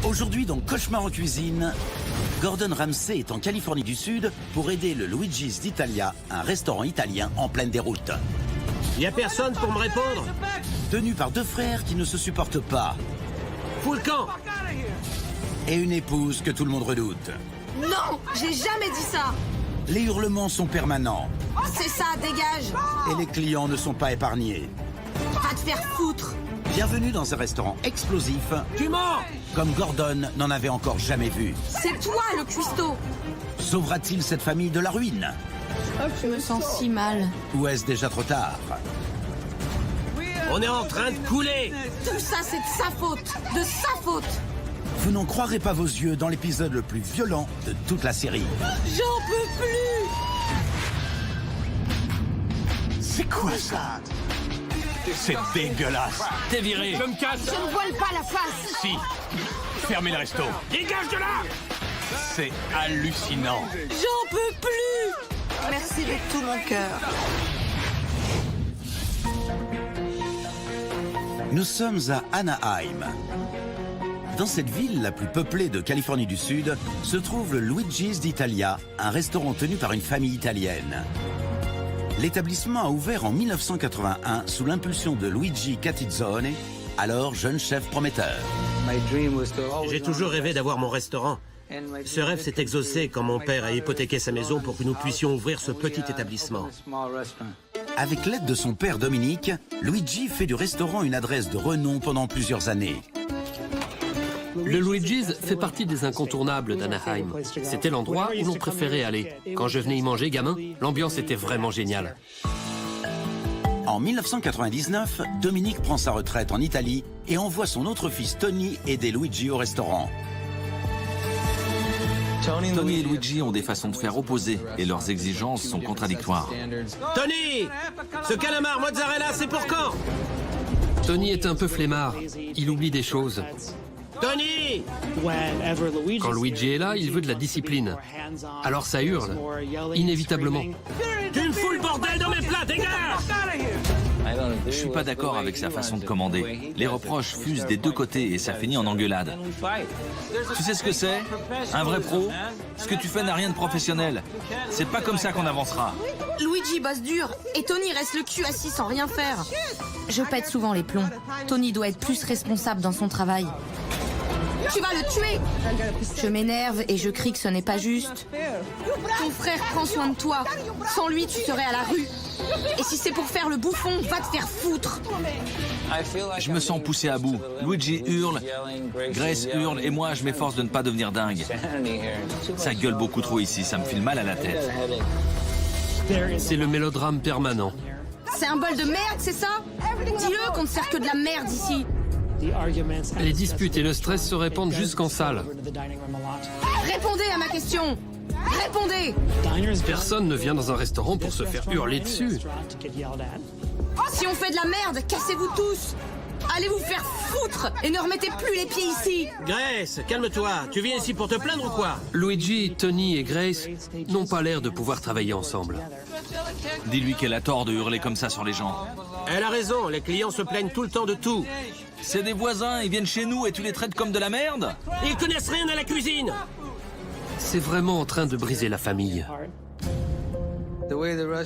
Aujourd'hui, dans Cauchemar en cuisine, Gordon Ramsay est en Californie du Sud pour aider le Luigi's d'Italia, un restaurant italien en pleine déroute. Y a personne pour me répondre? Tenu par deux frères qui ne se supportent pas. Fous le camp! Et une épouse que tout le monde redoute. Non, j'ai jamais dit ça. Les hurlements sont permanents. C'est ça, dégage. Et les clients ne sont pas épargnés. Va te faire foutre. Bienvenue dans un restaurant explosif, Tu mens! comme Gordon n'en avait encore jamais vu. C'est toi le cuistot. Sauvera-t-il cette famille de la ruine? Je me sens si mal. Ou est-ce déjà trop tard? On est en train de couler! Tout ça, c'est de sa faute. De sa faute. Vous n'en croirez pas vos yeux dans l'épisode le plus violent de toute la série. J'en peux plus. C'est quoi ça? C'est dégueulasse. T'es viré. Je me casse. Je ne voile pas la face. Si. Fermez le resto. Dégage de là! C'est hallucinant. J'en peux plus. Merci de tout mon cœur. Nous sommes à Anaheim. Dans cette ville la plus peuplée de Californie du Sud se trouve le Luigi's d'Italia, un restaurant tenu par une famille italienne. L'établissement a ouvert en 1981 sous l'impulsion de Luigi Cattizzone, alors jeune chef prometteur. J'ai toujours rêvé d'avoir mon restaurant. Ce rêve s'est exaucé quand mon père a hypothéqué sa maison pour que nous puissions ouvrir ce petit établissement. Avec l'aide de son père Dominique, Luigi fait du restaurant une adresse de renom pendant plusieurs années. Le Luigi's fait partie des incontournables d'Anaheim. C'était l'endroit où l'on préférait aller. Quand je venais y manger gamin, l'ambiance était vraiment géniale. En 1999, Dominique prend sa retraite en Italie et envoie son autre fils Tony aider Luigi au restaurant. Tony et Luigi ont des façons de faire opposées et leurs exigences sont contradictoires. Tony! Ce calamar mozzarella, c'est pour quand? Tony est un peu flemmard. Il oublie des choses. Tony! Quand Luigi est là, il veut de la discipline. Alors ça hurle, inévitablement. Tu me fous le bordel dans mes plats, dégage! Je suis pas d'accord avec sa façon de commander. Les reproches fusent des deux côtés et ça finit en engueulade. Tu sais ce que c'est? Un vrai pro? Ce que tu fais n'a rien de professionnel. C'est pas comme ça qu'on avancera. Luigi bosse dur et Tony reste le cul assis sans rien faire. Je pète souvent les plombs. Tony doit être plus responsable dans son travail. Tu vas le tuer! Je m'énerve et je crie que ce n'est pas juste. Ton frère prend soin de toi. Sans lui, tu serais à la rue. Et si c'est pour faire le bouffon, va te faire foutre. Je me sens poussé à bout. Luigi hurle, Grace hurle et moi je m'efforce de ne pas devenir dingue. Ça gueule beaucoup trop ici, ça me file mal à la tête. C'est le mélodrame permanent. C'est un bol de merde, c'est ça? Dis-le qu'on ne sert que de la merde ici. Les disputes et le stress se répandent jusqu'en salle. Répondez à ma question. Répondez. Personne ne vient dans un restaurant pour se faire hurler dessus. Si on fait de la merde, cassez-vous tous. Allez vous faire foutre et ne remettez plus les pieds ici. Grace, calme-toi. Tu viens ici pour te plaindre ou quoi? Luigi, Tony et Grace n'ont pas l'air de pouvoir travailler ensemble. Dis-lui qu'elle a tort de hurler comme ça sur les gens. Elle a raison, les clients se plaignent tout le temps de tout. C'est des voisins, ils viennent chez nous et tu les traites comme de la merde? Ils connaissent rien à la cuisine. C'est vraiment en train de briser la famille.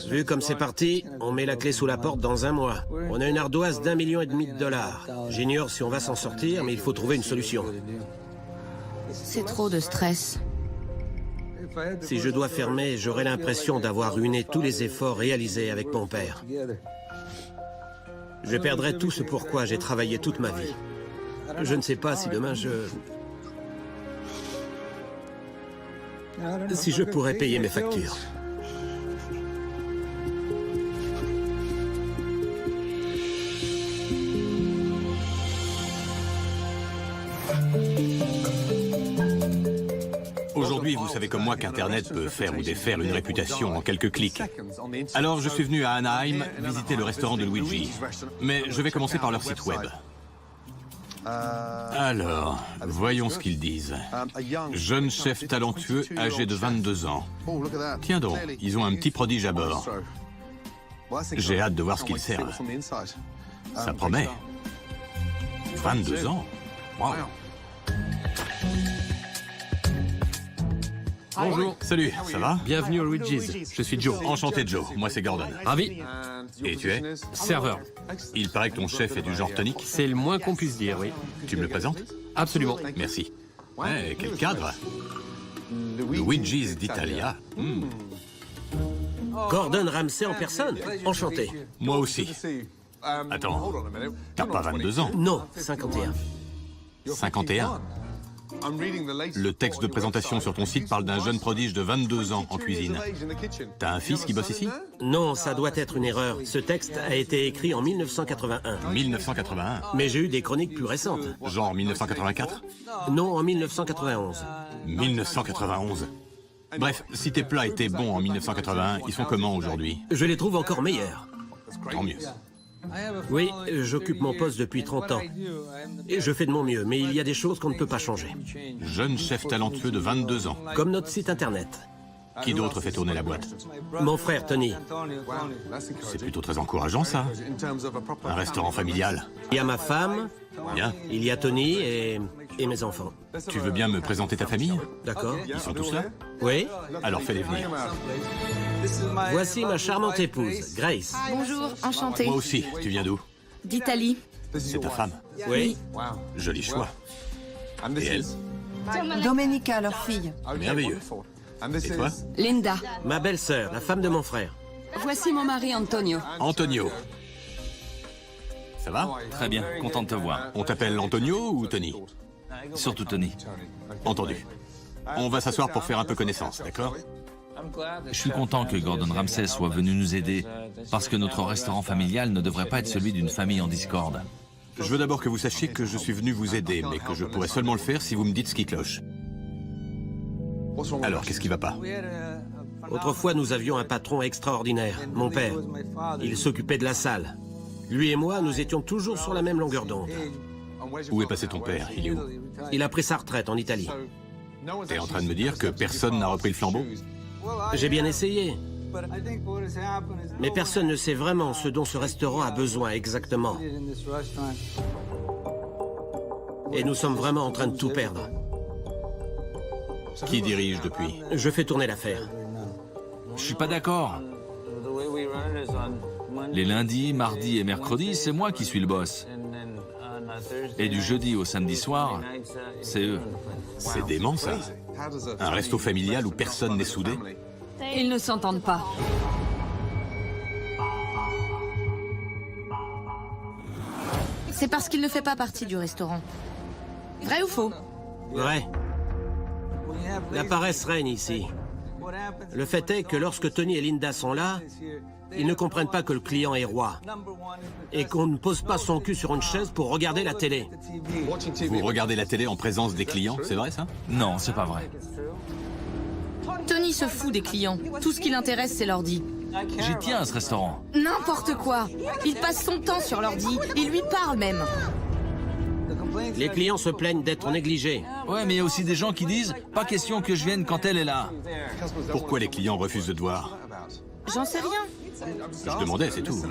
Vu comme c'est parti, on met la clé sous la porte dans un mois. On a une ardoise d'1,5 million de dollars. J'ignore si on va s'en sortir, mais il faut trouver une solution. C'est trop de stress. Si je dois fermer, j'aurai l'impression d'avoir ruiné tous les efforts réalisés avec mon père. Je perdrai tout ce pourquoi j'ai travaillé toute ma vie. Je ne sais pas si demain si je pourrais payer mes factures. Aujourd'hui, vous savez comme moi qu'Internet peut faire ou défaire une réputation en quelques clics. Alors, je suis venu à Anaheim visiter le restaurant de Luigi. Mais je vais commencer par leur site web. Alors, voyons ce qu'ils disent. Jeune chef talentueux, âgé de 22 ans. Tiens donc, ils ont un petit prodige à bord. J'ai hâte de voir ce qu'ils servent. Ça promet. 22 ans. Wow. Bonjour. Salut, ça va? Bienvenue au Luigi's. Je suis Joe. Enchanté Joe, moi c'est Gordon. Ravi. Et tu es? Serveur. Il paraît que ton chef est du genre tonique. C'est le moins qu'on puisse dire, oui. Tu me le présentes? Absolument. Merci. Ouais, quel cadre! Luigi's d'Italia. Gordon Ramsay en personne. Enchanté. Moi aussi. Attends, t'as pas 22 ans? Non, 51. 51. Le texte de présentation sur ton site parle d'un jeune prodige de 22 ans en cuisine. T'as un fils qui bosse ici? Non, ça doit être une erreur. Ce texte a été écrit en 1981. 1981. Mais j'ai eu des chroniques plus récentes. Genre 1984? Non, en 1991. 1991. Bref, si tes plats étaient bons en 1981, ils sont comment aujourd'hui? Je les trouve encore meilleurs. Tant mieux. Oui, j'occupe mon poste depuis 30 ans. Et je fais de mon mieux, mais il y a des choses qu'on ne peut pas changer. Jeune chef talentueux de 22 ans. Comme notre site internet. Qui d'autre fait tourner la boîte? Mon frère Tony. C'est plutôt très encourageant, ça. Un restaurant familial. Il y a ma femme, Bien. il y a Tony et mes enfants. Tu veux bien me présenter ta famille? D'accord? Ils sont tous là? Oui? Alors fais-les venir. Voici ma charmante épouse, Grace. Bonjour, enchantée. Moi aussi. Tu viens d'où? D'Italie. C'est ta femme. Oui? Joli choix. Et elle? Domenica, leur fille. Merveilleux. Et toi? Linda. Ma belle-sœur, la femme de mon frère. Voici mon mari Antonio. Antonio. Ça va? Très bien, content de te voir. On t'appelle Antonio ou Tony? Surtout Tony. Entendu. On va s'asseoir pour faire un peu connaissance, d'accord? Je suis content que Gordon Ramsay soit venu nous aider, parce que notre restaurant familial ne devrait pas être celui d'une famille en discorde. Je veux d'abord que vous sachiez que je suis venu vous aider, mais que je pourrais seulement le faire si vous me dites ce qui cloche. Alors, qu'est-ce qui va pas? Autrefois, nous avions un patron extraordinaire, mon père. Il s'occupait de la salle. Lui et moi, nous étions toujours sur la même longueur d'onde. Où est passé ton père? Il est où? Il a pris sa retraite en Italie. T'es en train de me dire que personne n'a repris le flambeau? J'ai bien essayé. Mais personne ne sait vraiment ce dont ce restaurant a besoin exactement. Et nous sommes vraiment en train de tout perdre. Qui dirige depuis? Je fais tourner l'affaire. Je suis pas d'accord. Les lundis, mardis et mercredis, c'est moi qui suis le boss. Et du jeudi au samedi soir, c'est eux. C'est dément, ça. Un resto familial où personne n'est soudé? Ils ne s'entendent pas. C'est parce qu'il ne fait pas partie du restaurant. Vrai ou faux? Vrai. La paresse règne ici. Le fait est que lorsque Tony et Linda sont là, ils ne comprennent pas que le client est roi. Et qu'on ne pose pas son cul sur une chaise pour regarder la télé. Vous regardez la télé en présence des clients, c'est vrai ça? Non, c'est pas vrai. Tony se fout des clients. Tout ce qui l'intéresse, c'est l'ordi. J'y tiens à ce restaurant. N'importe quoi. Il passe son temps sur l'ordi. Il lui parle même. Les clients se plaignent d'être négligés. Ouais, mais il y a aussi des gens qui disent « Pas question que je vienne quand elle est là ». Pourquoi les clients refusent de te voir? J'en sais rien. Je demandais, c'est tout.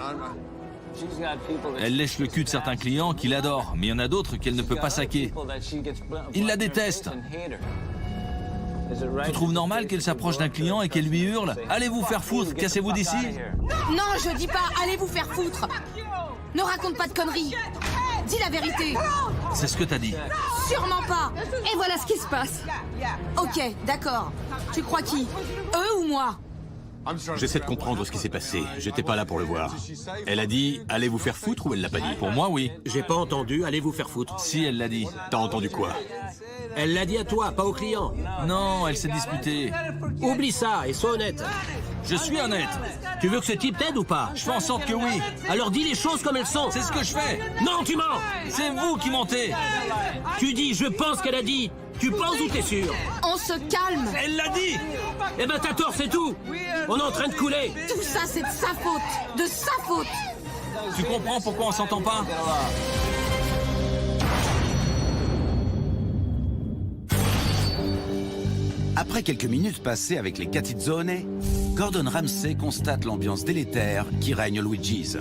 Elle lèche le cul de certains clients qui l'adorent, mais il y en a d'autres qu'elle ne peut pas saquer. Ils la détestent. Tu trouves normal qu'elle s'approche d'un client et qu'elle lui hurle « Allez vous faire foutre, cassez-vous d'ici » Non, je dis pas allez vous faire foutre. Ne raconte pas de conneries. Dis la vérité. C'est ce que t'as dit. Sûrement pas. Et voilà ce qui se passe. Ok, d'accord. Tu crois qui? Eux ou moi? J'essaie de comprendre ce qui s'est passé. J'étais pas là pour le voir. Elle a dit « Allez vous faire foutre » ou elle l'a pas dit? Pour moi, oui. J'ai pas entendu, allez vous faire foutre. Si, elle l'a dit. T'as entendu quoi? Elle l'a dit à toi, pas au client. Non, elle s'est disputée. Oublie ça et sois honnête. Je suis honnête. Tu veux que ce type t'aide ou pas? Je fais en sorte que oui. Alors dis les choses comme elles sont. C'est ce que je fais. Non, tu mens. C'est vous qui mentez. Tu dis je pense qu'elle a dit. Tu penses ou t'es sûr? On se calme. Elle l'a dit. Eh ben t'as tort, c'est tout. On est en train de couler. Tout ça, c'est de sa faute. De sa faute. Tu comprends pourquoi on s'entend pas? Après quelques minutes passées avec les Catizzone, Gordon Ramsay constate l'ambiance délétère qui règne au Luigi's.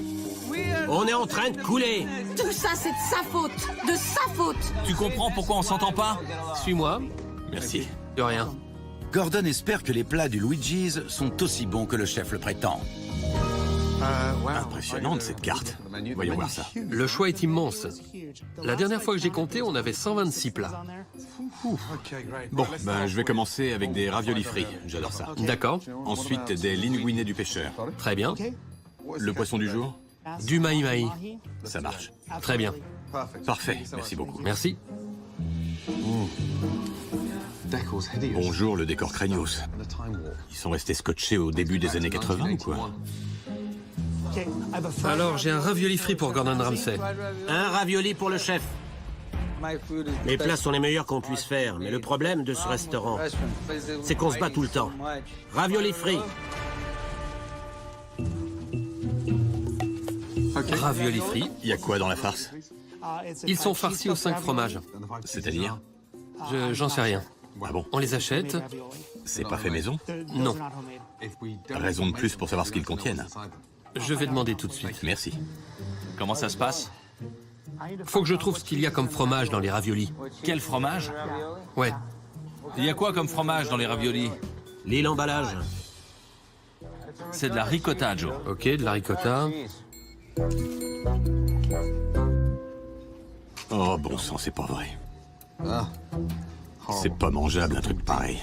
On est en train de couler. Tout ça, c'est de sa faute. De sa faute. Tu comprends pourquoi on s'entend pas? Suis-moi. Merci. De rien. Gordon espère que les plats du Luigi's sont aussi bons que le chef le prétend. Impressionnante cette carte. Voyons voir ça. Le choix est immense. La dernière fois que j'ai compté, on avait 126 plats. Bon, ben je vais commencer avec des raviolis frits. J'adore ça. D'accord, Ensuite, des linguinés du pêcheur. très bien. Le poisson du jour? Du maï-maï. Ça marche. Très bien, Parfait, merci beaucoup. merci. Bonjour le décor craignos. Ils sont restés scotchés au début des années 80 ou quoi? Alors, j'ai un ravioli frit pour Gordon Ramsay. Un ravioli pour le chef. Les plats sont les meilleurs qu'on puisse faire, mais le problème de ce restaurant, c'est qu'on se bat tout le temps. Ravioli frits. Ravioli frits. Il y a quoi dans la farce? Ils sont farcis aux 5 fromages. C'est-à-dire? J'en sais rien. Ah bon? On les achète? C'est pas fait maison? Non. Raison de plus pour savoir ce qu'ils contiennent. Je vais demander tout de suite. Merci. Comment ça se passe? Faut que je trouve ce qu'il y a comme fromage dans les raviolis. Quel fromage? Ouais. Il y a quoi comme fromage dans les raviolis? Lis l'emballage. C'est de la ricotta, Joe. Ok, de la ricotta. Oh bon sang, c'est pas vrai. C'est pas mangeable un truc pareil.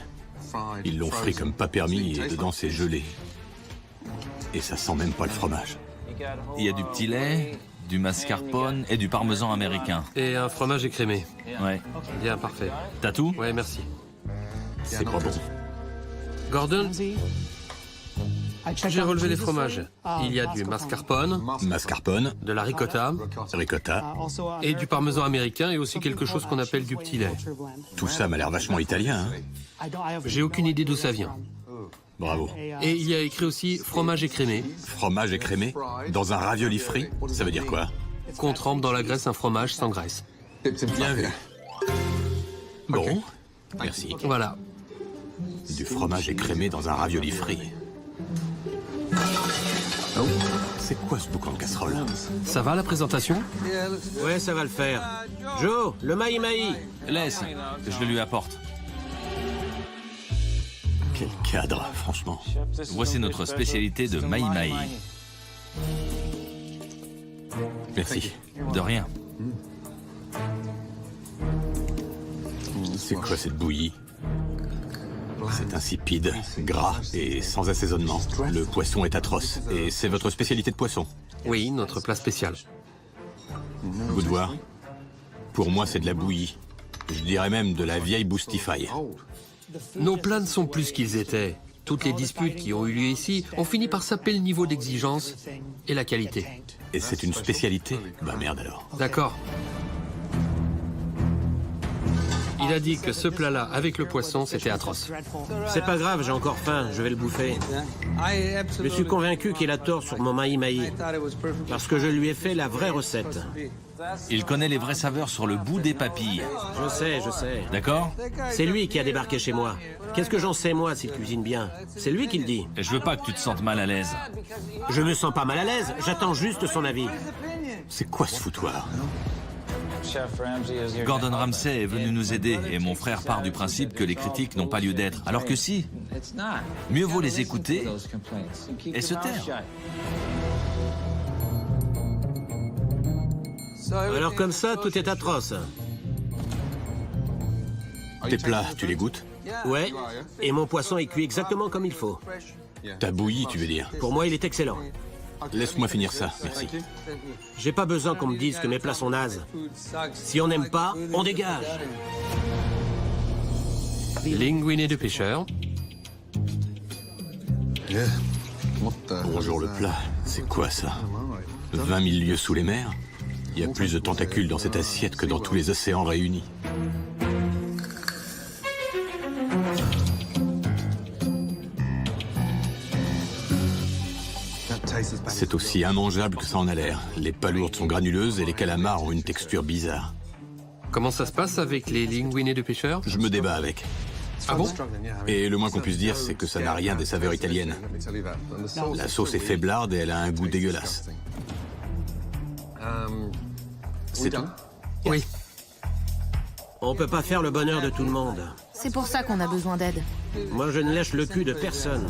Ils l'ont frit comme pas permis et dedans c'est gelé. Et ça sent même pas le fromage. Il y a du petit lait, du mascarpone et du parmesan américain. Et un fromage écrémé. Ouais. Bien, parfait. T'as tout? Ouais, merci. C'est pas bon. Gordon, j'ai relevé les fromages. Il y a du mascarpone, Mascarpone, de la ricotta ricotta, et du parmesan américain et aussi quelque chose qu'on appelle du petit lait. tout ça m'a l'air vachement italien, hein? J'ai aucune idée d'où ça vient. Bravo. Et il y a écrit aussi fromage écrémé, Fromage écrémé dans un ravioli frit, ça veut dire quoi? qu'on trempe dans la graisse un fromage sans graisse. Bien vu. Bon, merci. Voilà. Du fromage écrémé dans un ravioli frit. C'est quoi ce boucan de casserole? Ça va la présentation? Ouais, ça va le faire. Joe, le maï-maï. Laisse, je le lui apporte. Quel cadre, franchement. Voici notre spécialité de maï-maï. Merci. De rien. C'est quoi cette bouillie? C'est insipide, gras et sans assaisonnement. Le poisson est atroce. Et c'est votre spécialité de poisson? Oui, notre plat spécial. Goût de voir. Pour moi, c'est de la bouillie. Je dirais même de la vieille boustifaille. Nos plats ne sont plus ce qu'ils étaient. Toutes les disputes qui ont eu lieu ici ont fini par saper le niveau d'exigence et la qualité. Et c'est une spécialité? Bah merde alors. D'accord. Il a dit que ce plat-là, avec le poisson, c'était atroce. C'est pas grave, j'ai encore faim, je vais le bouffer. Je suis convaincu qu'il a tort sur mon maï-maï, parce que je lui ai fait la vraie recette. Il connaît les vraies saveurs sur le bout des papilles. Je sais. D'accord? C'est lui qui a débarqué chez moi. Qu'est-ce que j'en sais, moi, s'il cuisine bien? C'est lui qui le dit. Et je veux pas que tu te sentes mal à l'aise. Je me sens pas mal à l'aise, j'attends juste son avis. C'est quoi ce foutoir? Gordon Ramsay est venu nous aider et mon frère part du principe que les critiques n'ont pas lieu d'être. Alors que si, mieux vaut les écouter et se taire. Alors comme ça, tout est atroce. Tes plats, tu les goûtes? Ouais, et mon poisson est cuit exactement comme il faut. Ta bouillie, tu veux dire? Pour moi, il est excellent. Laisse-moi finir ça, merci. J'ai pas besoin qu'on me dise que mes plats sont nazes. Si on n'aime pas, on dégage. Linguiné de pêcheur. Bonjour le plat, c'est quoi ça? 20 000 lieues sous les mers? Il y a plus de tentacules dans cette assiette que dans tous les océans réunis. C'est aussi immangeable que ça en a l'air. Les palourdes sont granuleuses et les calamars ont une texture bizarre. Comment ça se passe avec les linguinés de pêcheur? Je me débat avec. Ah bon? Et le moins qu'on puisse dire, c'est que ça n'a rien des saveurs italiennes. La sauce est faiblarde et elle a un goût dégueulasse. C'est tout? Oui. On peut pas faire le bonheur de tout le monde. C'est pour ça qu'on a besoin d'aide. Moi, je ne lèche le cul de personne.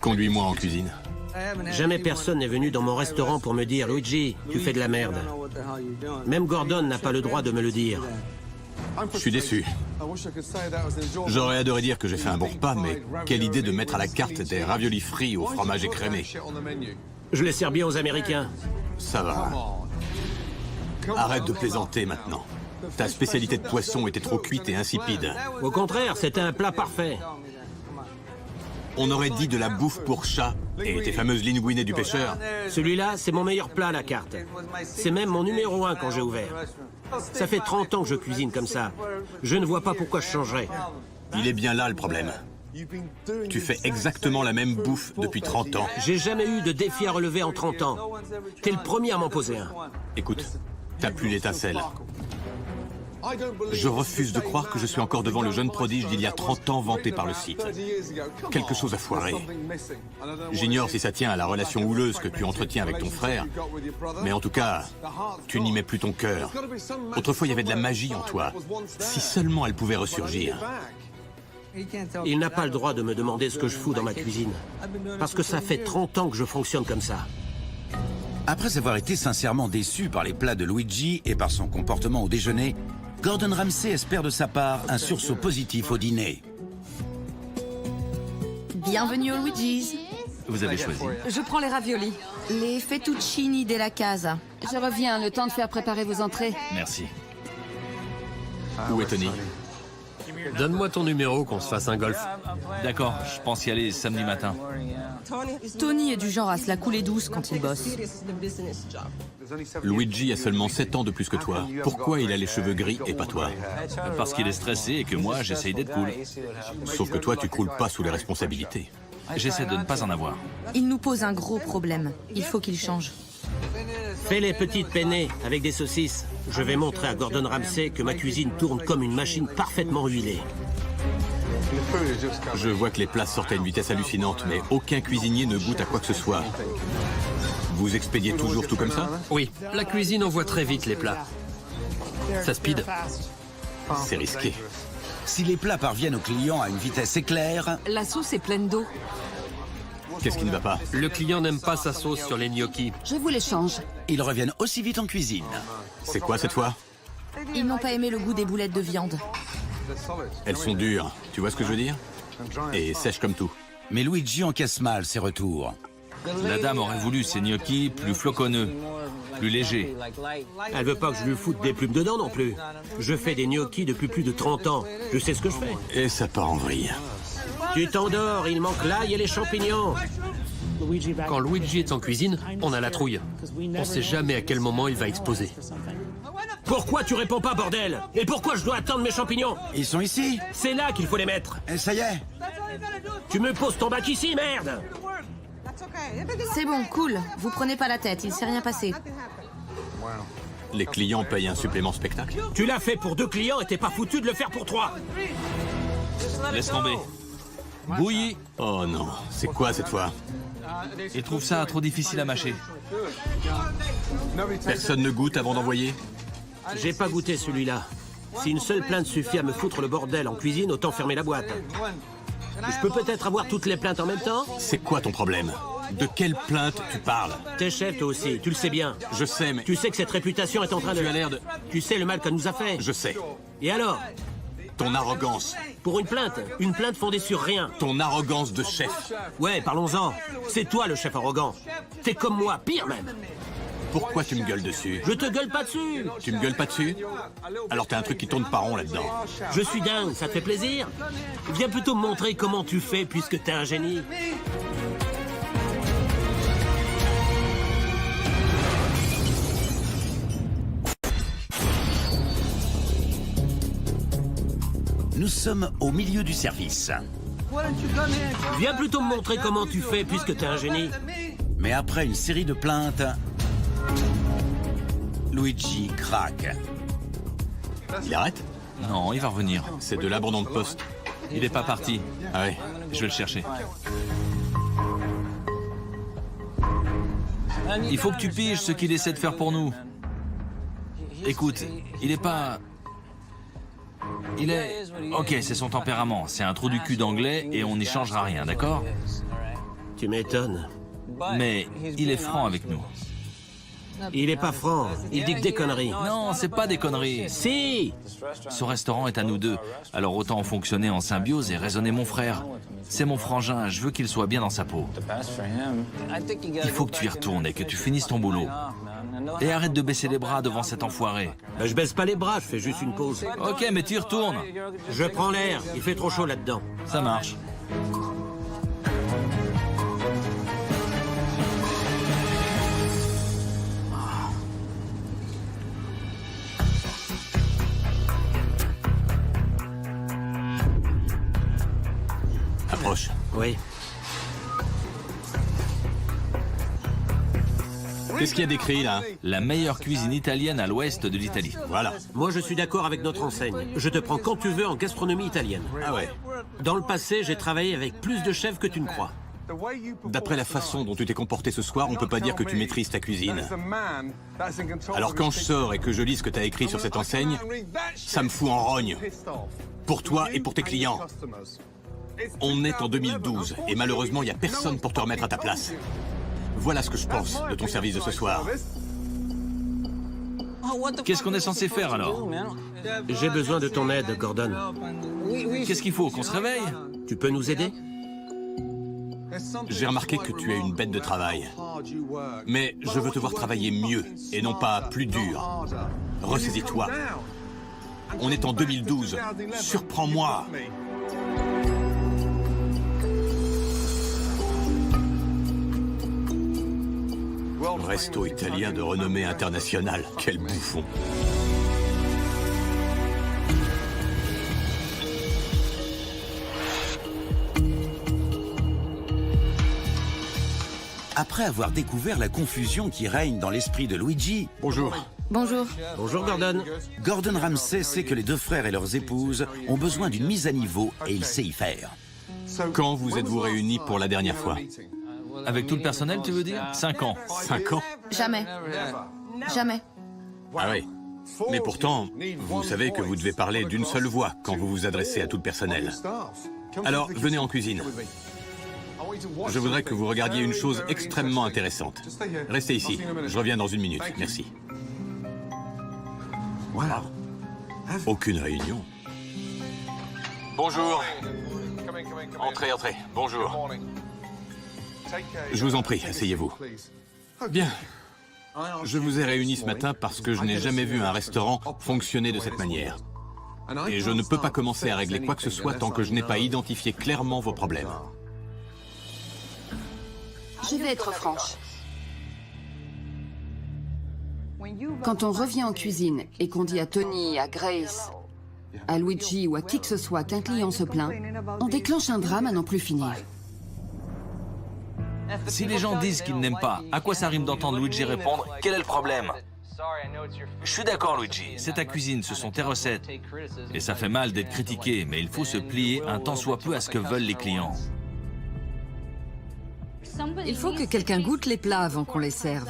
Conduis-moi en cuisine. Jamais personne n'est venu dans mon restaurant pour me dire « Luigi, tu fais de la merde ». Même Gordon n'a pas le droit de me le dire. Je suis déçu. J'aurais adoré dire que j'ai fait un bon repas, mais quelle idée de mettre à la carte des raviolis frits au fromage écrémé. Je les sers bien aux Américains. Ça va. Arrête de plaisanter maintenant. Ta spécialité de poisson était trop cuite et insipide. Au contraire, c'était un plat parfait. On aurait dit de la bouffe pour chat. Et tes fameuses linguinées du pêcheur. Celui-là, c'est mon meilleur plat à la carte. C'est même mon numéro 1 quand j'ai ouvert. Ça fait 30 ans que je cuisine comme ça. Je ne vois pas pourquoi je changerais. Il est bien là le problème. Tu fais exactement la même bouffe depuis 30 ans. J'ai jamais eu de défi à relever en 30 ans. T'es le premier à m'en poser un. Écoute, t'as plus l'étincelle. Je refuse de croire que je suis encore devant le jeune prodige d'il y a 30 ans vanté par le site. Quelque chose a foiré. J'ignore si ça tient à la relation houleuse que tu entretiens avec ton frère, mais en tout cas, tu n'y mets plus ton cœur. Autrefois, il y avait de la magie en toi. Si seulement elle pouvait ressurgir. Il n'a pas le droit de me demander ce que je fous dans ma cuisine. Parce que ça fait 30 ans que je fonctionne comme ça. Après avoir été sincèrement déçu par les plats de Luigi et par son comportement au déjeuner, Gordon Ramsay espère de sa part un sursaut positif au dîner. Bienvenue au Luigi's. Vous avez choisi. Je prends les raviolis. Les fettuccini della casa. Je reviens, le temps de faire préparer vos entrées. Merci. Où est Tony? Donne-moi ton numéro qu'on se fasse un golf. D'accord, je pense y aller samedi matin. Tony est du genre à se la couler douce quand il bosse. Luigi a seulement 7 ans de plus que toi. Pourquoi il a les cheveux gris et pas toi? Parce qu'il est stressé et que moi, j'essaye d'être cool. Sauf que toi, tu croules pas sous les responsabilités. J'essaie de ne pas en avoir. Il nous pose un gros problème. Il faut qu'il change. Fais les petites penne avec des saucisses. Je vais montrer à Gordon Ramsay que ma cuisine tourne comme une machine parfaitement huilée. Je vois que les plats sortent à une vitesse hallucinante, mais aucun cuisinier ne goûte à quoi que ce soit. Vous expédiez toujours tout comme ça? Oui, la cuisine envoie très vite les plats. Ça speed. C'est risqué. Si les plats parviennent aux clients à une vitesse éclair, La sauce est pleine d'eau. Qu'est-ce qui ne va pas? Le client n'aime pas sa sauce sur les gnocchis. Je vous les change. ils reviennent aussi vite en cuisine. C'est quoi cette fois? Ils n'ont pas aimé le goût des boulettes de viande. Elles sont dures, tu vois ce que je veux dire? Et sèches comme tout. Mais Luigi encaisse mal ses retours. La dame aurait voulu ses gnocchis plus floconneux, plus légers. Elle veut pas que je lui foute des plumes dedans non plus. Je fais des gnocchis depuis plus de 30 ans. Je sais ce que je fais. Et ça part en vrille. Tu t'endors, il manque l'ail et les champignons. Quand Luigi est en cuisine, on a la trouille. On sait jamais à quel moment il va exploser. Pourquoi tu réponds pas, bordel? Et pourquoi je dois attendre mes champignons? Ils sont ici? C'est là qu'il faut les mettre. Et ça y est. Tu me poses ton bac ici, merde! C'est bon, cool. Vous prenez pas la tête, il s'est rien passé. Les clients payent un supplément spectacle? Tu l'as fait pour 2 clients et t'es pas foutu de le faire pour 3. Laisse tomber. Bouillie. Oh non, c'est quoi cette fois? Il trouve ça trop difficile à mâcher. Personne ne goûte avant d'envoyer? J'ai pas goûté celui-là. Si une seule plainte suffit à me foutre le bordel en cuisine, autant fermer la boîte. Je peux peut-être avoir toutes les plaintes en même temps? C'est quoi ton problème? De quelle plainte tu parles? T'es chef toi aussi, tu le sais bien. Je sais, mais... Tu sais que cette réputation est en train de... Tu as l'air de... Tu sais le mal qu'elle nous a fait. Je sais. Et alors? Ton arrogance. Pour une plainte fondée sur rien. Ton arrogance de chef. Ouais, parlons-en. C'est toi le chef arrogant. T'es comme moi, pire même. Pourquoi tu me gueules dessus? Je te gueule pas dessus. Tu me gueules pas dessus? Alors t'as un truc qui tourne pas rond là-dedans. Je suis dingue, ça te fait plaisir? Viens plutôt me montrer comment tu fais puisque t'es un génie. Nous sommes au milieu du service. Viens plutôt me montrer comment tu fais puisque t'es un génie. Mais après une série de plaintes, Luigi craque. Il arrête? Non, il va revenir. C'est de l'abandon de poste. Il est pas parti. Ah ouais. Je vais le chercher. Il faut que tu piges ce qu'il essaie de faire pour nous. Écoute, il est pas Il est... Ok, c'est son tempérament. C'est un trou du cul d'anglais et on n'y changera rien, d'accord? Tu m'étonnes. Mais il est franc avec nous. Il est pas franc, il dit que des conneries. Non, c'est pas des conneries. Si! Ce restaurant est à nous deux, alors autant fonctionner en symbiose et raisonner mon frère. C'est mon frangin, je veux qu'il soit bien dans sa peau. Il faut que tu y retournes et que tu finisses ton boulot. Et arrête de baisser les bras devant cet enfoiré. Je baisse pas les bras, je fais juste une pause. Ok, mais tu y retournes. Je prends l'air, il fait trop chaud là-dedans. Ça marche. Approche. Oui. Qu'est-ce qu'il y a d'écrit là? La meilleure cuisine italienne à l'ouest de l'Italie. Voilà. Moi, je suis d'accord avec notre enseigne. Je te prends quand tu veux en gastronomie italienne. Ah ouais. Dans le passé, j'ai travaillé avec plus de chefs que tu ne crois. D'après la façon dont tu t'es comporté ce soir, on peut pas dire que tu maîtrises ta cuisine. Alors quand je sors et que je lis ce que t'as écrit sur cette enseigne, ça me fout en rogne. Pour toi et pour tes clients. On est en 2012 et malheureusement, il n'y a personne pour te remettre à ta place. Voilà ce que je pense de ton service de ce soir. Qu'est-ce qu'on est censé faire alors? J'ai besoin de ton aide, Gordon. Qu'est-ce qu'il faut? Qu'on se réveille? Tu peux nous aider? J'ai remarqué que tu es une bête de travail. Mais je veux te voir travailler mieux et non pas plus dur. Ressaisis-toi. On est en 2012. Surprends-moi. Resto italien de renommée internationale. Quel bouffon. Après avoir découvert la confusion qui règne dans l'esprit de Luigi, Bonjour. Bonjour. Bonjour, Gordon. Gordon Ramsay sait que les deux frères et leurs épouses ont besoin d'une mise à niveau et il sait y faire. Quand vous êtes-vous réunis pour la dernière fois? Avec tout le personnel, tu veux dire? 5 ans. 5 ans? Jamais. Jamais. Ah oui. Mais pourtant, vous savez que vous devez parler d'une seule voix quand vous vous adressez à tout le personnel. Alors, venez en cuisine. Je voudrais que vous regardiez une chose extrêmement intéressante. Restez ici. Je reviens dans 1 minute. Merci. Voilà. Aucune réunion. Bonjour. Entrez, entrez. Bonjour. Je vous en prie, asseyez-vous. Bien. Je vous ai réunis ce matin parce que je n'ai jamais vu un restaurant fonctionner de cette manière. Et je ne peux pas commencer à régler quoi que ce soit tant que je n'ai pas identifié clairement vos problèmes. Je vais être franche. Quand on revient en cuisine et qu'on dit à Tony, à Grace, à Luigi ou à qui que ce soit qu'un client se plaint, on déclenche un drame à n'en plus finir. Si les gens disent qu'ils n'aiment pas, à quoi ça rime d'entendre Luigi répondre « Quel est le problème ?» Je suis d'accord, Luigi, c'est ta cuisine, ce sont tes recettes. Et ça fait mal d'être critiqué, mais il faut se plier un tant soit peu à ce que veulent les clients. Il faut que quelqu'un goûte les plats avant qu'on les serve.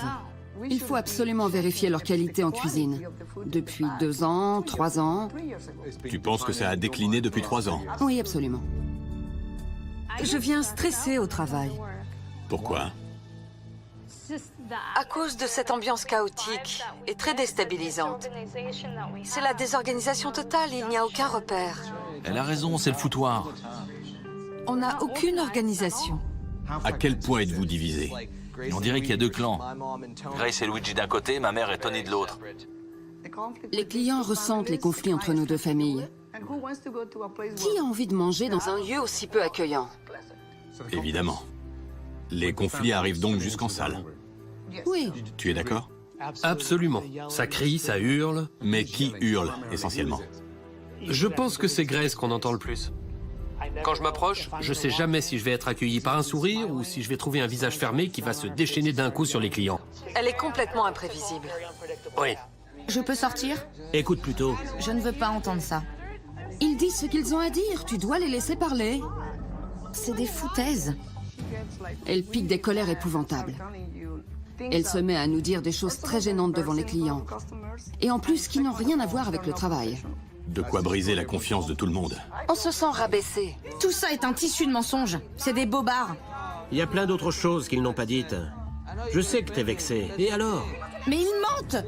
Il faut absolument vérifier leur qualité en cuisine. Depuis 2 ans, 3 ans... Tu penses que ça a décliné depuis 3 ans? Oui, absolument. Je viens stressée au travail. Pourquoi? À cause de cette ambiance chaotique et très déstabilisante. C'est la désorganisation totale, il n'y a aucun repère. Elle a raison, c'est le foutoir. On n'a aucune organisation. À quel point êtes-vous divisés? Et on dirait qu'il y a 2 clans. Grace et Luigi d'un côté, ma mère et Tony de l'autre. Les clients ressentent les conflits entre nos 2 familles. Qui a envie de manger dans un lieu aussi peu accueillant? Évidemment. Les conflits arrivent donc jusqu'en salle. Oui. Tu es d'accord? Absolument. Ça crie, ça hurle. Mais qui hurle, essentiellement? Je pense que c'est Grace qu'on entend le plus. Quand je m'approche, je sais jamais si je vais être accueilli par un sourire ou si je vais trouver un visage fermé qui va se déchaîner d'un coup sur les clients. Elle est complètement imprévisible. Oui. Je peux sortir? Écoute plutôt. Je ne veux pas entendre ça. Ils disent ce qu'ils ont à dire, tu dois les laisser parler. C'est des foutaises. Elle pique des colères épouvantables. Elle se met à nous dire des choses très gênantes devant les clients. Et en plus, qui n'ont rien à voir avec le travail. De quoi briser la confiance de tout le monde. On se sent rabaissé. Tout ça est un tissu de mensonges. C'est des bobards. Il y a plein d'autres choses qu'ils n'ont pas dites. Je sais que t'es vexé. Et alors? Mais ils mentent.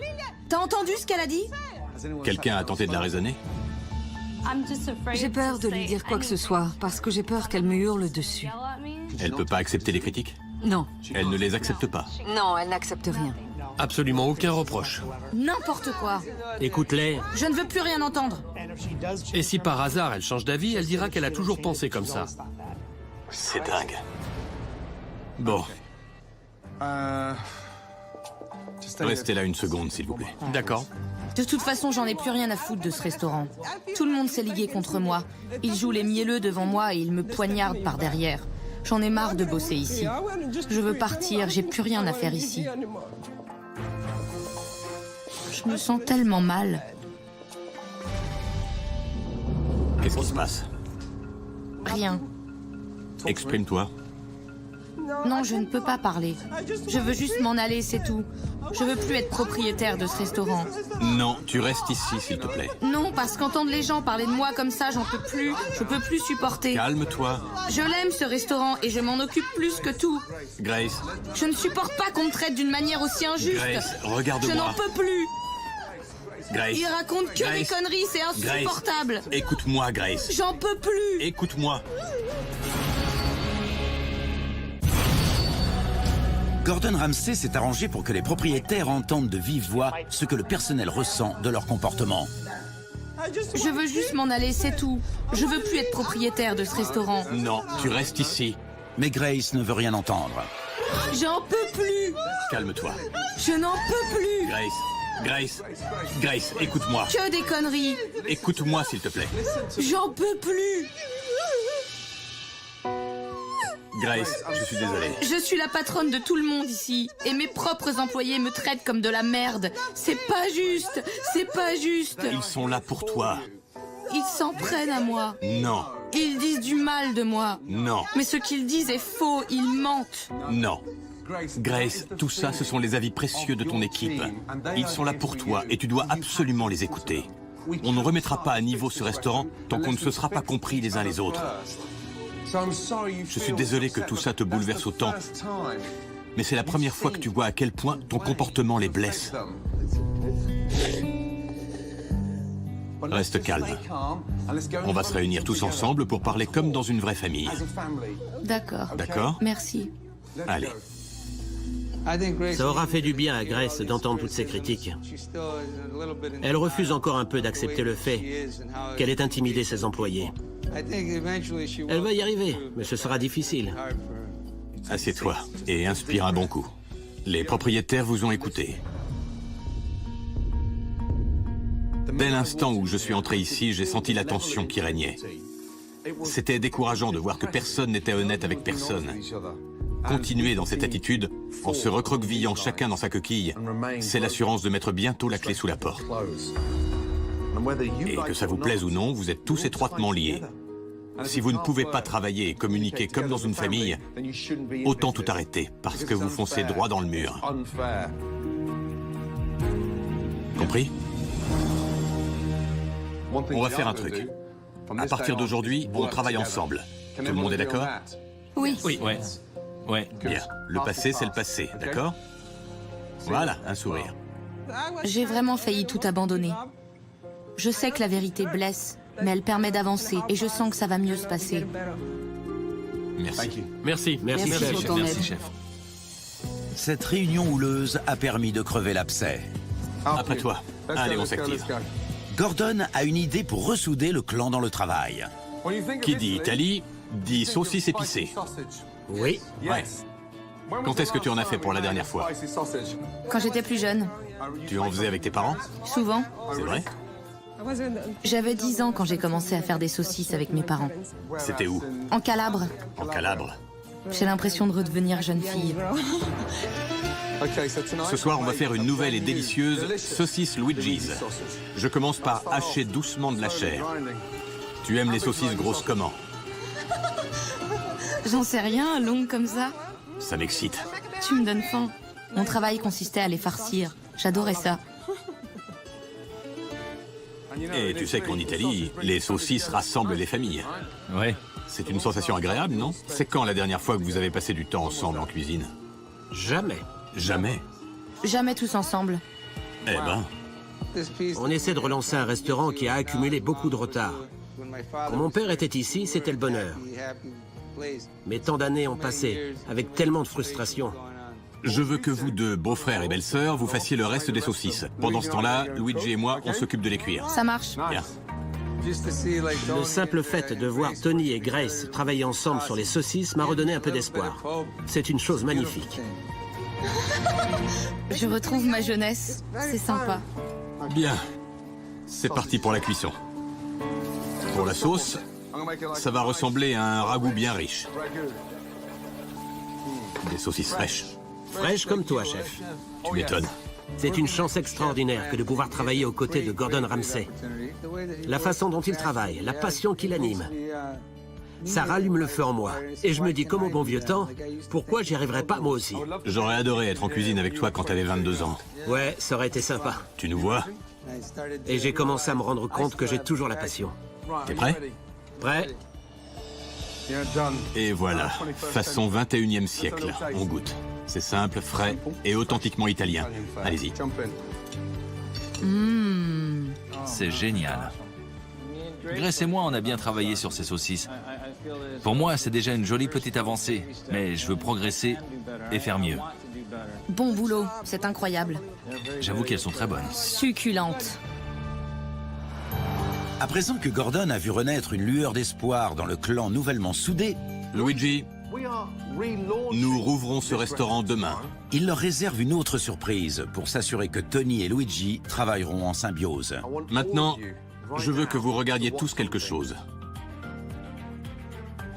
T'as entendu ce qu'elle a dit? Quelqu'un a tenté de la raisonner? J'ai peur de lui dire quoi que ce soit, parce que j'ai peur qu'elle me hurle dessus. Elle peut pas accepter les critiques? Non. Elle ne les accepte pas. Non, elle n'accepte rien. Absolument aucun reproche. N'importe quoi. Écoute-les. Je ne veux plus rien entendre. Et si par hasard elle change d'avis, elle dira qu'elle a toujours pensé comme ça. C'est dingue. Bon. Restez là une seconde, s'il vous plaît. D'accord. De toute façon, j'en ai plus rien à foutre de ce restaurant. Tout le monde s'est ligué contre moi. Ils jouent les mielleux devant moi et ils me poignardent par derrière. J'en ai marre de bosser ici. Je veux partir, j'ai plus rien à faire ici. Je me sens tellement mal. Qu'est-ce qui se passe? Rien. Exprime-toi. Non, je ne peux pas parler. Je veux juste m'en aller, c'est tout. Je veux plus être propriétaire de ce restaurant. Non, tu restes ici, s'il te plaît. Non, parce qu'entendre les gens parler de moi comme ça, j'en peux plus. Je peux plus supporter. Calme-toi. Je l'aime, ce restaurant, et je m'en occupe plus que tout. Grace, Je ne supporte pas qu'on me traite d'une manière aussi injuste. Grace, Je regarde-moi. n'en peux plus. Grace, Il raconte que des Grace, conneries, c'est insupportable. écoute-moi, Grace. J'en peux plus. Écoute-moi. Gordon Ramsay s'est arrangé pour que les propriétaires entendent de vive voix ce que le personnel ressent de leur comportement. Je veux juste m'en aller, c'est tout. Je veux plus être propriétaire de ce restaurant. Non, tu restes ici. Mais Grace ne veut rien entendre. J'en peux plus. Calme-toi. Je n'en peux plus. Grace, écoute-moi. Que des conneries. Écoute-moi, s'il te plaît. J'en peux plus. Grace, je suis désolé. Je suis la patronne de tout le monde ici. Et mes propres employés me traitent comme de la merde. C'est pas juste. C'est pas juste. Ils sont là pour toi. Ils s'en prennent à moi. Non, Ils disent du mal de moi. non, Mais ce qu'ils disent est faux. Ils mentent. non. Grace, tout ça, ce sont les avis précieux de ton équipe. Ils sont là pour toi et tu dois absolument les écouter. On ne remettra pas à niveau ce restaurant tant qu'on ne se sera pas compris les uns les autres. Je suis désolé que tout ça te bouleverse autant, mais c'est la première fois que tu vois à quel point ton comportement les blesse. Reste calme. On va se réunir tous ensemble pour parler comme dans une vraie famille. D'accord. D'accord? Merci. Allez. Ça aura fait du bien à Grace d'entendre toutes ces critiques. Elle refuse encore un peu d'accepter le fait qu'elle ait intimidé ses employés. Elle va y arriver, mais ce sera difficile. Assieds-toi et inspire un bon coup. Les propriétaires vous ont écouté. Dès l'instant où je suis entré ici, j'ai senti la tension qui régnait. C'était décourageant de voir que personne n'était honnête avec personne. Continuer dans cette attitude, en se recroquevillant chacun dans sa coquille, c'est l'assurance de mettre bientôt la clé sous la porte. Et que ça vous plaise ou non, vous êtes tous étroitement liés. Si vous ne pouvez pas travailler et communiquer comme dans une famille, autant tout arrêter, parce que vous foncez droit dans le mur. Compris? On va faire un truc. À partir d'aujourd'hui, on travaille ensemble. Tout le monde est d'accord? Oui. Oui. Ouais. Bien. Le passé, c'est le passé, d'accord? Voilà, un sourire. J'ai vraiment failli tout abandonner. Je sais que la vérité blesse, mais elle permet d'avancer et je sens que ça va mieux se passer. Merci. Merci. Merci, chef. pour ton Merci, aide. chef. Cette réunion houleuse a permis de crever l'abcès. Après toi. Allez, on s'active. Gordon a une idée pour ressouder le clan dans le travail. Qui dit Italie, dit saucisse épicée. Oui. Ouais. Quand est-ce que tu en as fait pour la dernière fois? Quand j'étais plus jeune, Tu en faisais avec tes parents? souvent, C'est vrai? j'avais 10 ans quand j'ai commencé à faire des saucisses avec mes parents. C'était où? En Calabre, En Calabre. j'ai l'impression de redevenir jeune fille. Ce soir, on va faire une nouvelle et délicieuse saucisse Luigi's. Je commence par hacher doucement de la chair. Tu aimes les saucisses grosses comment? J'en sais rien, longue comme ça. Ça m'excite. Tu me donnes faim. Mon travail consistait à les farcir. J'adorais ça. Et tu sais qu'en Italie, les saucisses rassemblent les familles. Ouais. C'est une sensation agréable, non? C'est quand la dernière fois que vous avez passé du temps ensemble en cuisine? Jamais. Jamais. Jamais tous ensemble. Eh ben, On essaie de relancer un restaurant qui a accumulé beaucoup de retard. Quand mon père était ici, c'était le bonheur. Mais tant d'années ont passé, avec tellement de frustration. je veux que vous deux, beaux-frères et belles-sœurs, vous fassiez le reste des saucisses. Pendant ce temps-là, Luigi et moi, on s'occupe de les cuire. Ça marche. Bien. Le simple fait de voir Tony et Grace travailler ensemble sur les saucisses m'a redonné un peu d'espoir. C'est une chose magnifique. Je retrouve ma jeunesse. C'est sympa. Bien. C'est parti pour la cuisson. Pour la sauce, ça va ressembler à un ragoût bien riche. Des saucisses fraîches. Fraîche comme toi, chef. Tu m'étonnes. C'est une chance extraordinaire que de pouvoir travailler aux côtés de Gordon Ramsay. La façon dont il travaille, la passion qui l'anime. Ça rallume le feu en moi. Et je me dis, comme au bon vieux temps, pourquoi j'y arriverais pas moi aussi? J'aurais adoré être en cuisine avec toi quand t'avais 22 ans. Ouais, ça aurait été sympa. Tu nous vois? Et j'ai commencé à me rendre compte que j'ai toujours la passion. T'es prêt? Prêt? Et voilà, façon 21e siècle, on goûte. C'est simple, frais et authentiquement italien. Allez-y. C'est génial. Grace et moi, on a bien travaillé sur ces saucisses. Pour moi, c'est déjà une jolie petite avancée, mais je veux progresser et faire mieux. Bon boulot, c'est incroyable. J'avoue qu'elles sont très bonnes. Succulente. À présent que Gordon a vu renaître une lueur d'espoir dans le clan nouvellement soudé, Luigi, nous rouvrons ce restaurant demain. il leur réserve une autre surprise pour s'assurer que Tony et Luigi travailleront en symbiose. Maintenant, je veux que vous regardiez tous quelque chose.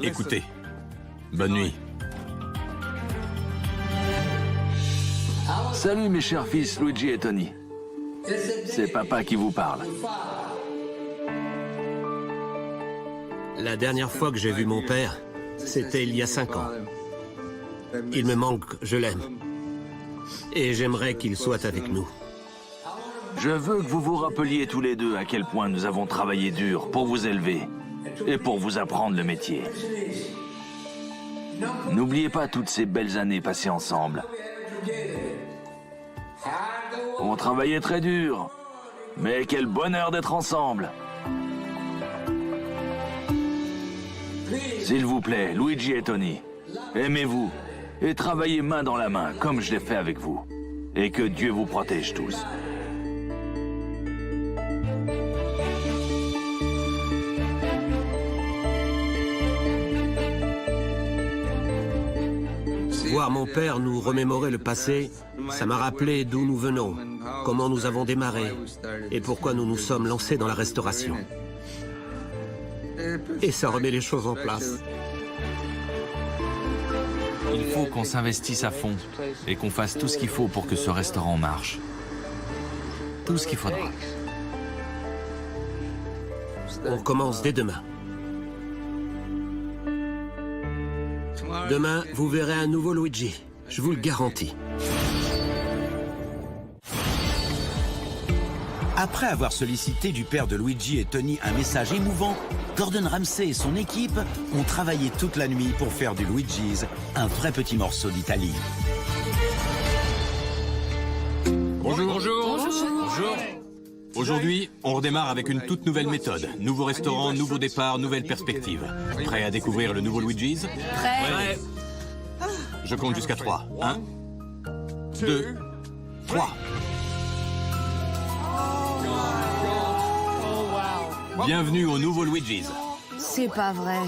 Écoutez. Bonne nuit. Salut mes chers fils Luigi et Tony. C'est papa qui vous parle. La dernière fois que j'ai vu mon père, c'était il y a 5 ans. Il me manque, je l'aime. Et j'aimerais qu'il soit avec nous. Je veux que vous vous rappeliez tous les deux à quel point nous avons travaillé dur pour vous élever et pour vous apprendre le métier. N'oubliez pas toutes ces belles années passées ensemble. On travaillait très dur, mais quel bonheur d'être ensemble. S'il vous plaît, Luigi et Tony, aimez-vous et travaillez main dans la main comme je l'ai fait avec vous. Et que Dieu vous protège tous. Voir mon père nous remémorer le passé, ça m'a rappelé d'où nous venons, comment nous avons démarré et pourquoi nous nous sommes lancés dans la restauration. Et ça remet les choses en place. Il faut qu'on s'investisse à fond et qu'on fasse tout ce qu'il faut pour que ce restaurant marche. Tout ce qu'il faudra. On commence dès demain. Demain, vous verrez un nouveau Luigi. Je vous le garantis. Après avoir sollicité du père de Luigi et Tony un message émouvant, Gordon Ramsay et son équipe ont travaillé toute la nuit pour faire du Luigi's un vrai petit morceau d'Italie. Bonjour. Bonjour. Aujourd'hui, on redémarre avec une toute nouvelle méthode. Nouveau restaurant, nouveau départ, nouvelle perspective. Prêt à découvrir le nouveau Luigi's? Prêt? Je compte jusqu'à 3. 1, 2, 3. Bienvenue au nouveau Luigi's. C'est pas vrai.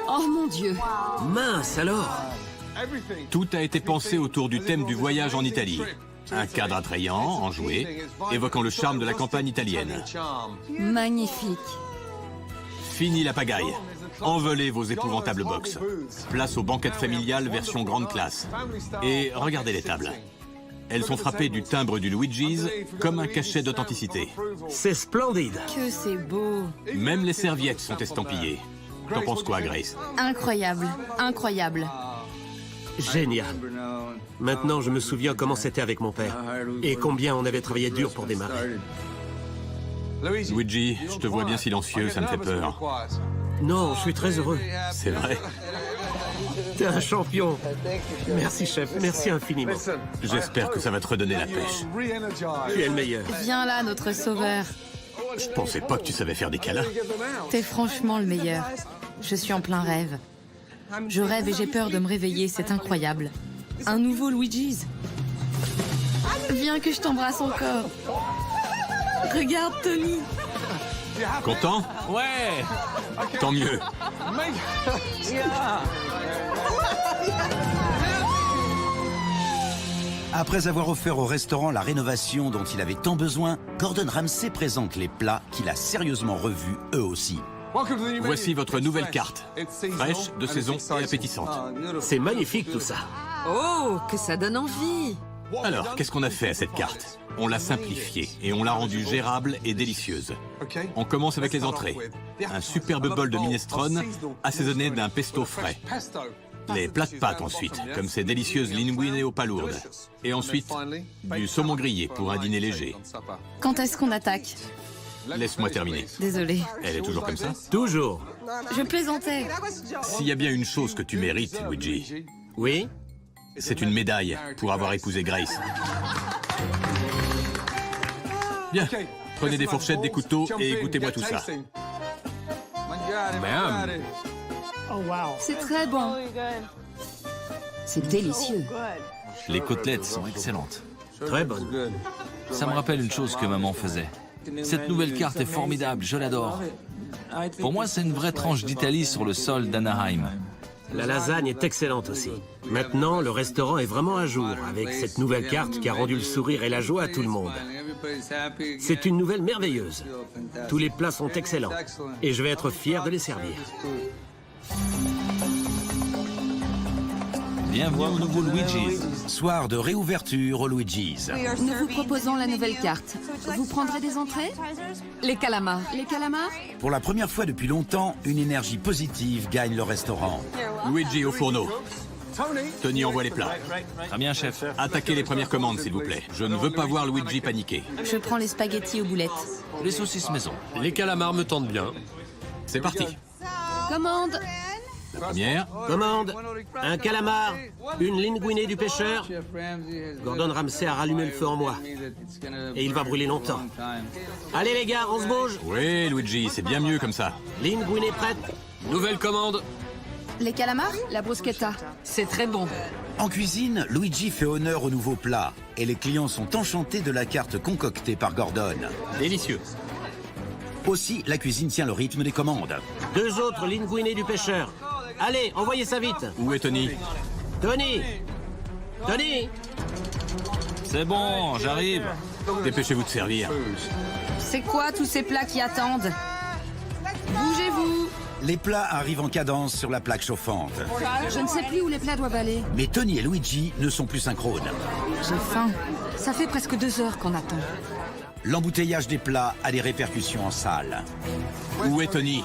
Oh mon Dieu. Mince alors! Tout a été pensé autour du thème du voyage en Italie. Un cadre attrayant, enjoué, évoquant le charme de la campagne italienne. Magnifique. Fini la pagaille. Envolez vos épouvantables box. Place aux banquettes familiales version grande classe. Et regardez les tables. Elles sont frappées du timbre du Luigi's comme un cachet d'authenticité. C'est splendide! Que c'est beau. Même les serviettes sont estampillées. T'en penses quoi, Grace? Incroyable. Incroyable. Génial. Maintenant, je me souviens comment c'était avec mon père. Et combien on avait travaillé dur pour démarrer. Luigi, je te vois bien silencieux, ça me fait peur. Non, je suis très heureux. C'est vrai. T'es un champion. Merci, chef. Merci infiniment. J'espère que ça va te redonner la pêche. Tu es le meilleur. Viens là, notre sauveur. Je pensais pas que tu savais faire des câlins. T'es franchement le meilleur. Je suis en plein rêve. Je rêve et j'ai peur de me réveiller, c'est incroyable. Un nouveau Luigi's. Viens que je t'embrasse encore. Regarde, Tony. Content? Ouais. Tant mieux. Après avoir offert au restaurant la rénovation dont il avait tant besoin, Gordon Ramsay présente les plats qu'il a sérieusement revus eux aussi. Voici votre nouvelle carte. Fraîche, de saison et appétissante. C'est magnifique tout ça. Oh, que ça donne envie! Alors, qu'est-ce qu'on a fait à cette carte? On l'a simplifiée et on l'a rendue gérable et délicieuse. On commence avec les entrées. Un superbe bol de minestrone assaisonné d'un pesto frais. Les plats de pâtes ensuite, comme ces délicieuses linguine aux palourdes. Et ensuite, du saumon grillé pour un dîner léger. Quand est-ce qu'on attaque? Laisse-moi terminer. Désolée. Elle est toujours comme ça? Toujours. Je plaisantais. S'il y a bien une chose que tu mérites, Luigi, Oui? c'est une médaille pour avoir épousé Grace. Bien, prenez des fourchettes, des couteaux et goûtez-moi tout ça. Miam. C'est très bon. C'est délicieux. Les côtelettes sont excellentes. Très bonne. Ça me rappelle une chose que maman faisait. Cette nouvelle carte est formidable, je l'adore. Pour moi, c'est une vraie tranche d'Italie sur le sol d'Anaheim. La lasagne est excellente aussi. Maintenant, le restaurant est vraiment à jour avec cette nouvelle carte qui a rendu le sourire et la joie à tout le monde. C'est une nouvelle merveilleuse. Tous les plats sont excellents et je vais être fier de les servir. Bienvenue au nouveau Luigi's. Soir de réouverture au Luigi's. Nous vous proposons la nouvelle carte. Vous prendrez des entrées? Les calamars. Les calamars? Pour la première fois depuis longtemps, une énergie positive gagne le restaurant. Luigi au fourneau. Tony envoie les plats. Très bien, chef. Attaquez les premières commandes, s'il vous plaît. Je ne veux pas voir Luigi paniquer. Je prends les spaghettis aux boulettes. Les saucisses maison. Les calamars me tentent bien. C'est parti. Commande. La première. Commande. Un calamar, une linguine du pêcheur. Gordon Ramsay a rallumé le feu en moi. Et il va brûler longtemps. Allez les gars, on se bouge. Oui, Luigi, c'est bien mieux comme ça. Linguine est prête. Nouvelle commande. Les calamars? La bruschetta. C'est très bon. En cuisine, Luigi fait honneur au nouveau plat et les clients sont enchantés de la carte concoctée par Gordon. Délicieux. Aussi, la cuisine tient le rythme des commandes. 2 autres linguine du pêcheur. Allez, envoyez ça vite. Où est Tony? Tony! Tony! C'est bon, j'arrive. Dépêchez-vous de servir. C'est quoi tous ces plats qui attendent? Bougez-vous! Les plats arrivent en cadence sur la plaque chauffante. Je ne sais plus où les plats doivent aller. Mais Tony et Luigi ne sont plus synchrones. J'ai faim. Ça fait presque 2 heures qu'on attend. L'embouteillage des plats a des répercussions en salle. Où est Tony?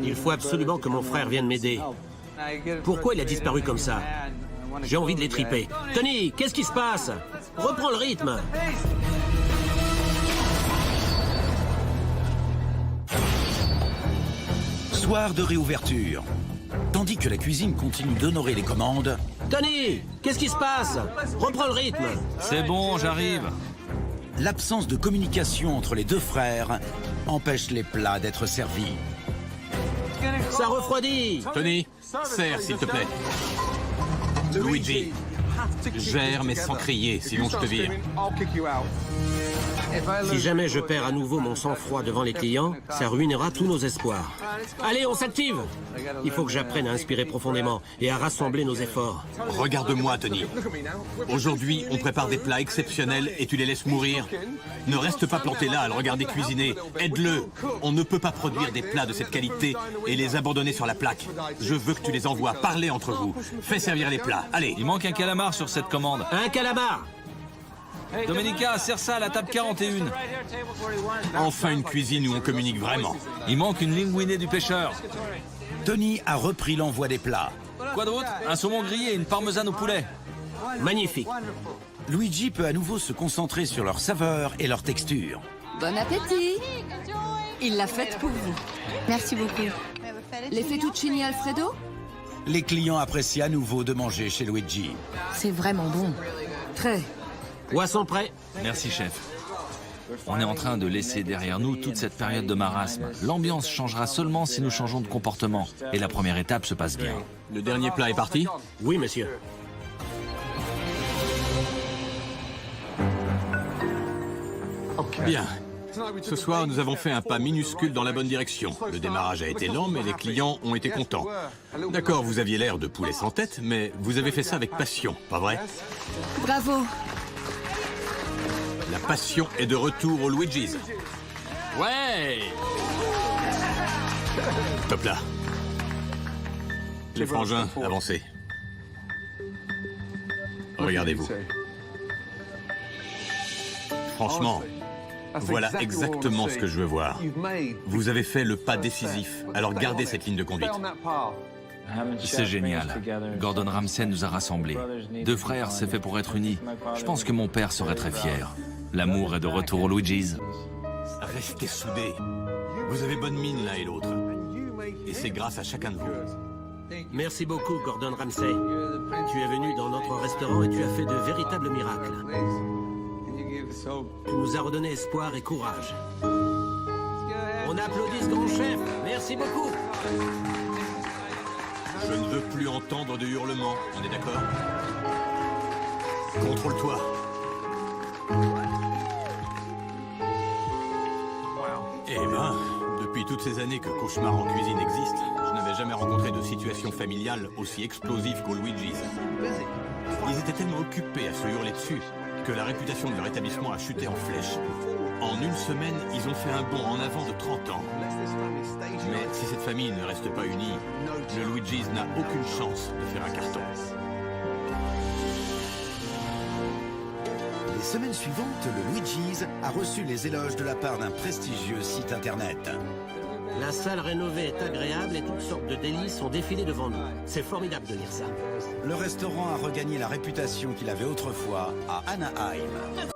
Il faut absolument que mon frère vienne m'aider. Pourquoi il a disparu comme ça? J'ai envie de les triper. Tony, qu'est-ce qui se passe? Reprends le rythme. Soir de réouverture. Tandis que la cuisine continue d'honorer les commandes, Tony, qu'est-ce qui se passe? Reprends le rythme. C'est bon, j'arrive. l'absence de communication entre les deux frères empêche les plats d'être servis. Ça refroidit. Tony, serre s'il te plaît. Luigi, gère mais sans crier, sinon je te vire. Si jamais je perds à nouveau mon sang-froid devant les clients, ça ruinera tous nos espoirs. Allez, on s'active! Il faut que j'apprenne à inspirer profondément et à rassembler nos efforts. Regarde-moi, Tony. Aujourd'hui, on prépare des plats exceptionnels et tu les laisses mourir. Ne reste pas planté là à le regarder cuisiner. Aide-le. On ne peut pas produire des plats de cette qualité et les abandonner sur la plaque. Je veux que tu les envoies. Parlez entre vous. Fais servir les plats. Allez. Il manque un calamar sur cette commande. Un calamar! Domenica, serre ça à la table 41. Enfin une cuisine où on communique vraiment. Il manque une linguine du pêcheur. Tony a repris l'envoi des plats. Quoi d'autre? Un saumon grillé et une parmesane au poulet. Magnifique. Luigi peut à nouveau se concentrer sur leur saveur et leur texture. Bon appétit. Il l'a faite pour vous. Merci beaucoup. Les fettuccini Alfredo? Les clients apprécient à nouveau de manger chez Luigi. C'est vraiment bon. Très. Poisson prêt. Merci, chef. On est en train de laisser derrière nous toute cette période de marasme. L'ambiance changera seulement si nous changeons de comportement. Et la première étape se passe bien. Le dernier plat est parti? Oui, monsieur. Bien. Ce soir, nous avons fait un pas minuscule dans la bonne direction. Le démarrage a été lent, mais les clients ont été contents. D'accord, vous aviez l'air de poulet sans tête, mais vous avez fait ça avec passion, pas vrai? Bravo. La passion est de retour au Luigi's. Ouais! Top là. Les frangins, avancez. Regardez-vous. Franchement, voilà exactement ce que je veux voir. Vous avez fait le pas décisif, alors gardez cette ligne de conduite. C'est génial. Gordon Ramsay nous a rassemblés. Deux frères, c'est fait pour être unis. Je pense que mon père serait très fier. L'amour est de retour au Luigi's. Restez soudés. Vous avez bonne mine l'un et l'autre. Et c'est grâce à chacun de vous. Merci beaucoup, Gordon Ramsay. Tu es venu dans notre restaurant et tu as fait de véritables miracles. Tu nous as redonné espoir et courage. On applaudit ce grand chef. Merci beaucoup. Je ne veux plus entendre de hurlements, on est d'accord? Contrôle-toi. Eh ben, depuis toutes ces années que Cauchemar en cuisine existe, je n'avais jamais rencontré de situation familiale aussi explosive qu'au Luigi's. Ils étaient tellement occupés à se hurler dessus que la réputation de leur établissement a chuté en flèche. En une semaine, ils ont fait un bond en avant de 30 ans. Mais si cette famille ne reste pas unie, le Luigi's n'a aucune chance de faire un carton. Les semaines suivantes, le Luigi's a reçu les éloges de la part d'un prestigieux site internet. La salle rénovée est agréable et toutes sortes de délices ont défilé devant nous. C'est formidable de lire ça. Le restaurant a regagné la réputation qu'il avait autrefois à Anaheim.